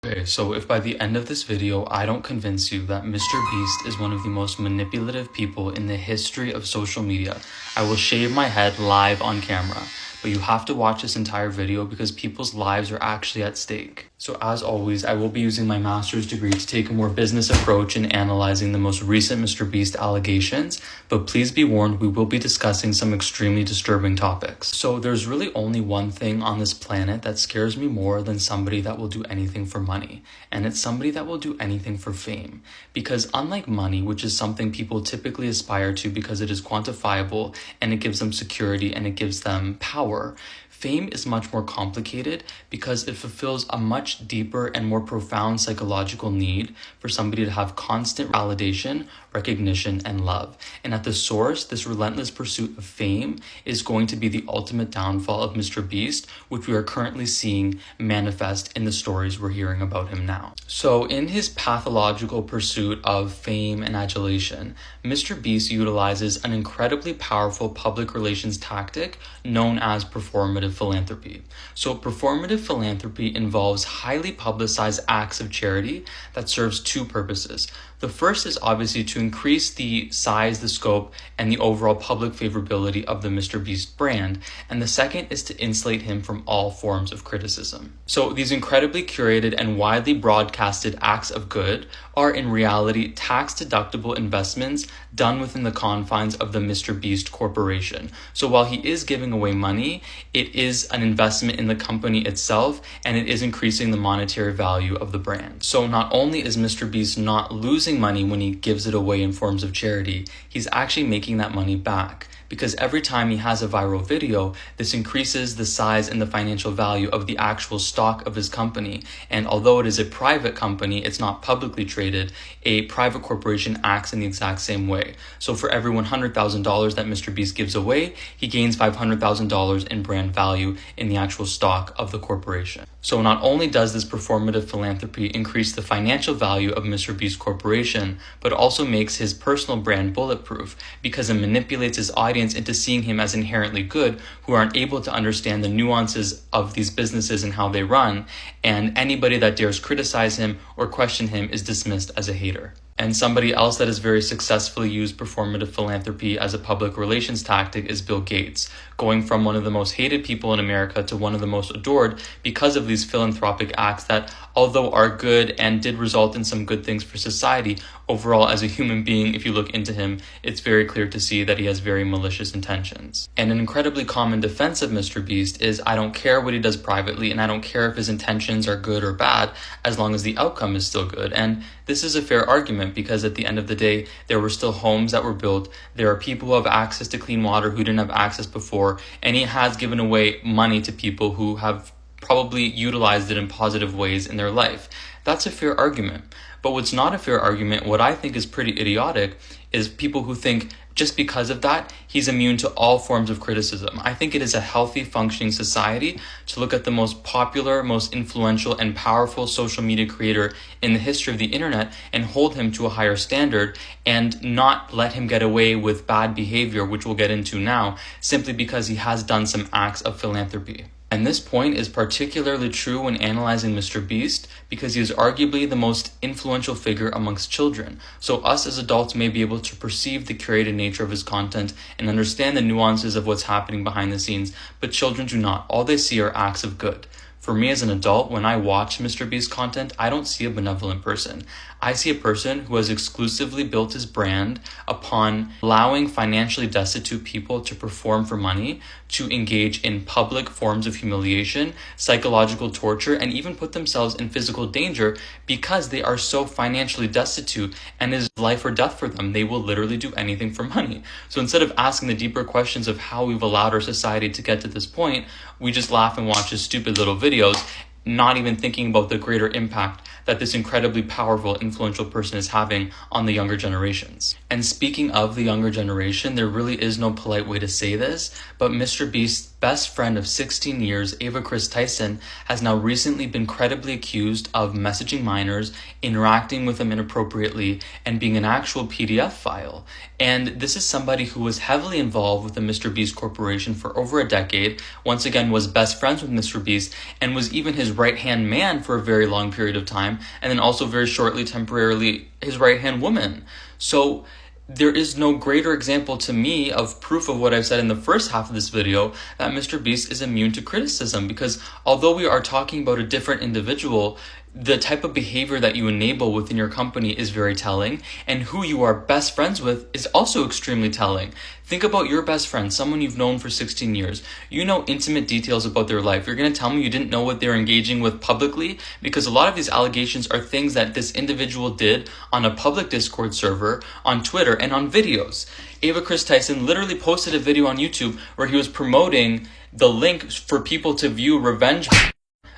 Okay, so if by the end of this video I don't convince you that Mr. Beast is one of the most manipulative people in the history of social media, I will shave my head live on camera. But you have to watch this entire video because people's lives are actually at stake. So as always, I will be using my master's degree to take a more business approach in analyzing the most recent Mr. Beast allegations, but please be warned, we will be discussing some extremely disturbing topics. So there's really only one thing on this planet that scares me more than somebody that will do anything for money, and it's somebody that will do anything for fame. Because unlike money, which is something people typically aspire to because it is quantifiable and it gives them security and it gives them power, fame is much more complicated because it fulfills a much deeper and more profound psychological need for somebody to have constant validation, recognition, and love. And at the source, this relentless pursuit of fame is going to be the ultimate downfall of Mr. Beast, which we are currently seeing manifest in the stories we're hearing about him now. So in his pathological pursuit of fame and adulation, Mr. Beast utilizes an incredibly powerful public relations tactic known as performative philanthropy. So performative philanthropy involves highly publicized acts of charity that serves two purposes. The first is obviously to increase the size, the scope, and the overall public favorability of the Mr. Beast brand. And the second is to insulate him from all forms of criticism. So these incredibly curated and widely broadcasted acts of good are in reality tax-deductible investments done within the confines of the Mr. Beast Corporation. So while he is giving away money, it is an investment in the company itself, and it is increasing the monetary value of the brand. So not only is Mr. Beast not losing money when he gives it away in forms of charity, he's actually making that money back. Because every time he has a viral video, this increases the size and the financial value of the actual stock of his company. And although it is a private company, it's not publicly traded, a private corporation acts in the exact same way. So for every $100,000 that Mr. Beast gives away, he gains $500,000 in brand value in the actual stock of the corporation. So not only does this performative philanthropy increase the financial value of Mr. Beast Corporation, but also makes his personal brand bulletproof because it manipulates his audience into seeing him as inherently good, who aren't able to understand the nuances of these businesses and how they run, and anybody that dares criticize him or question him is dismissed as a hater. And somebody else that has very successfully used performative philanthropy as a public relations tactic is Bill Gates, going from one of the most hated people in America to one of the most adored because of these philanthropic acts that, although are good and did result in some good things for society, overall as a human being, if you look into him, it's very clear to see that he has very malicious intentions. And an incredibly common defense of Mr. Beast is, I don't care what he does privately, and I don't care if his intentions are good or bad, as long as the outcome is still good. And this is a fair argument because at the end of the day, there were still homes that were built. There are people who have access to clean water who didn't have access before, and he has given away money to people who have probably utilized it in positive ways in their life. That's a fair argument. But what's not a fair argument, what I think is pretty idiotic, is people who think just because of that, he's immune to all forms of criticism. I think it is a healthy, functioning society to look at the most popular, most influential, and powerful social media creator in the history of the internet and hold him to a higher standard and not let him get away with bad behavior, which we'll get into now, simply because he has done some acts of philanthropy. And this point is particularly true when analyzing Mr. Beast because he is arguably the most influential figure amongst children. So us as adults may be able to perceive the curated nature of his content and understand the nuances of what's happening behind the scenes, but children do not. All they see are acts of good. For me as an adult, when I watch Mr. Beast content, I don't see a benevolent person. I see a person who has exclusively built his brand upon allowing financially destitute people to perform for money, to engage in public forms of humiliation, psychological torture, and even put themselves in physical danger because they are so financially destitute and it is life or death for them. They will literally do anything for money. So instead of asking the deeper questions of how we've allowed our society to get to this point, we just laugh and watch his stupid little videos, not even thinking about the greater impact that this incredibly powerful, influential person is having on the younger generations. And speaking of the younger generation, there really is no polite way to say this, but Mr. Beast's best friend of 16 years, Ava Tyson, has now recently been credibly accused of messaging minors, interacting with them inappropriately, and being an actual PDF file. And this is somebody who was heavily involved with the Mr. Beast Corporation for over a decade, once again was best friends with Mr. Beast, and was even his right-hand man for a very long period of time, and then also very shortly, temporarily, his right-hand woman. So there is no greater example to me of proof of what I've said in the first half of this video, that Mr. Beast is immune to criticism, because although we are talking about a different individual, the type of behavior that you enable within your company is very telling, and who you are best friends with is also extremely telling. Think about your best friend, someone you've known for 16 years. You know intimate details about their life. You're going to tell me you didn't know what they're engaging with publicly? Because a lot of these allegations are things that this individual did on a public Discord server, on Twitter, and on videos. Ava Tyson literally posted a video on YouTube where he was promoting the link for people to view Revenge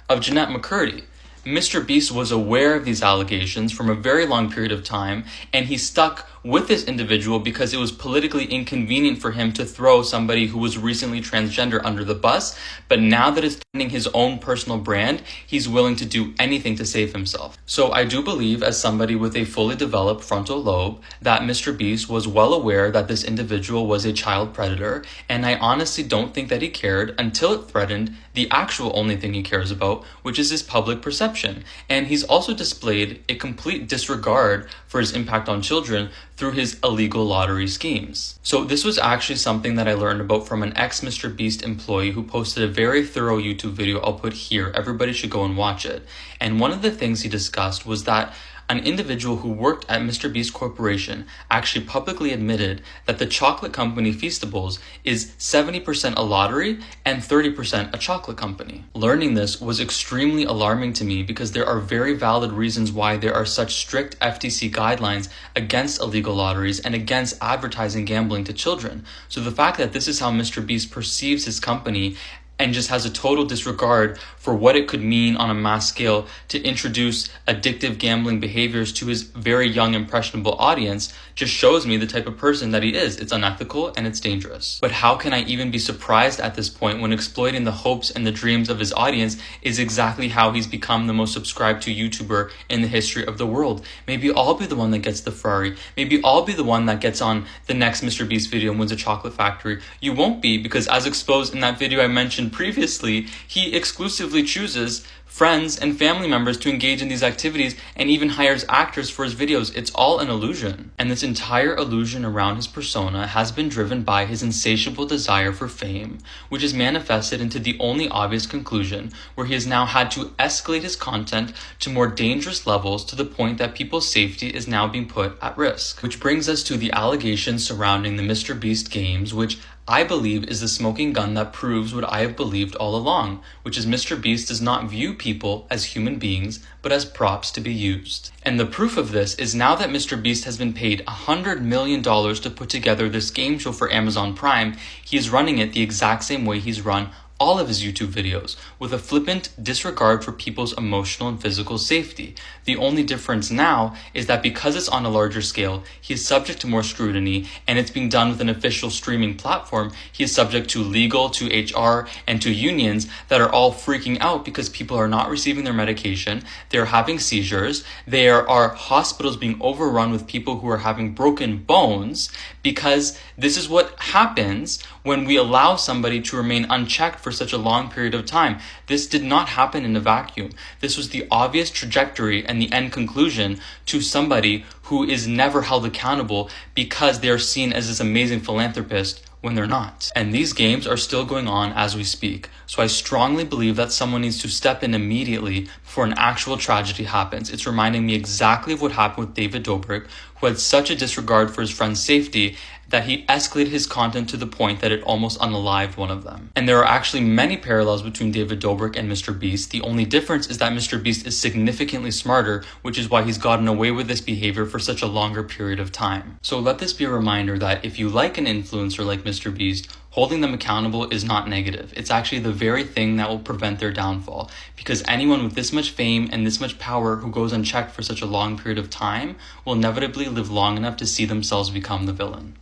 of Jeanette McCurdy. Mr. Beast was aware of these allegations from a very long period of time, and he stuck with this individual because it was politically inconvenient for him to throw somebody who was recently transgender under the bus. But now that it's threatening his own personal brand, he's willing to do anything to save himself. So I do believe, as somebody with a fully developed frontal lobe, that Mr. Beast was well aware that this individual was a child predator, and I honestly don't think that he cared until it threatened the actual only thing he cares about, which is his public perception. And he's also displayed a complete disregard for his impact on children through his illegal lottery schemes. So this was actually something that I learned about from an ex-Mr. Beast employee who posted a very thorough YouTube video I'll put here. Everybody should go and watch it. And one of the things he discussed was that an individual who worked at Mr. Beast Corporation actually publicly admitted that the chocolate company Feastables is 70% a lottery and 30% a chocolate company. Learning this was extremely alarming to me because there are very valid reasons why there are such strict FTC guidelines against illegal lotteries and against advertising gambling to children. So the fact that this is how Mr. Beast perceives his company and just has a total disregard for what it could mean on a mass scale to introduce addictive gambling behaviors to his very young, impressionable audience just shows me the type of person that he is. It's unethical and it's dangerous. But how can I even be surprised at this point when exploiting the hopes and the dreams of his audience is exactly how he's become the most subscribed to YouTuber in the history of the world? Maybe I'll be the one that gets the Ferrari. Maybe I'll be the one that gets on the next Mr. Beast video and wins a chocolate factory. You won't be, because as exposed in that video I mentioned previously, he exclusively chooses friends and family members to engage in these activities and even hires actors for his videos. It's all an illusion. And this entire illusion around his persona has been driven by his insatiable desire for fame, which is manifested into the only obvious conclusion, where he has now had to escalate his content to more dangerous levels to the point that people's safety is now being put at risk. Which brings us to the allegations surrounding the Mr. Beast games, which I believe is the smoking gun that proves what I have believed all along, which is Mr. Beast does not view people as human beings, but as props to be used. And the proof of this is now that Mr. Beast has been paid $100 million to put together this game show for Amazon Prime, he is running it the exact same way he's run all of his YouTube videos, with a flippant disregard for people's emotional and physical safety. The only difference now is that because it's on a larger scale, he is subject to more scrutiny, and it's being done with an official streaming platform. He is subject to legal, to HR, and to unions that are all freaking out because people are not receiving their medication, they're having seizures, there are hospitals being overrun with people who are having broken bones, because this is what happens when we allow somebody to remain unchecked for such a long period of time. This did not happen in a vacuum. This was the obvious trajectory and the end conclusion to somebody who is never held accountable because they are seen as this amazing philanthropist when they're not. And these games are still going on as we speak. So I strongly believe that someone needs to step in immediately before an actual tragedy happens. It's reminding me exactly of what happened with David Dobrik, who had such a disregard for his friend's safety that he escalated his content to the point that it almost unalived one of them. And there are actually many parallels between David Dobrik and Mr. Beast. The only difference is that Mr. Beast is significantly smarter, which is why he's gotten away with this behavior for such a longer period of time. So let this be a reminder that if you like an influencer like Mr. Beast, holding them accountable is not negative. It's actually the very thing that will prevent their downfall, because anyone with this much fame and this much power who goes unchecked for such a long period of time will inevitably live long enough to see themselves become the villain.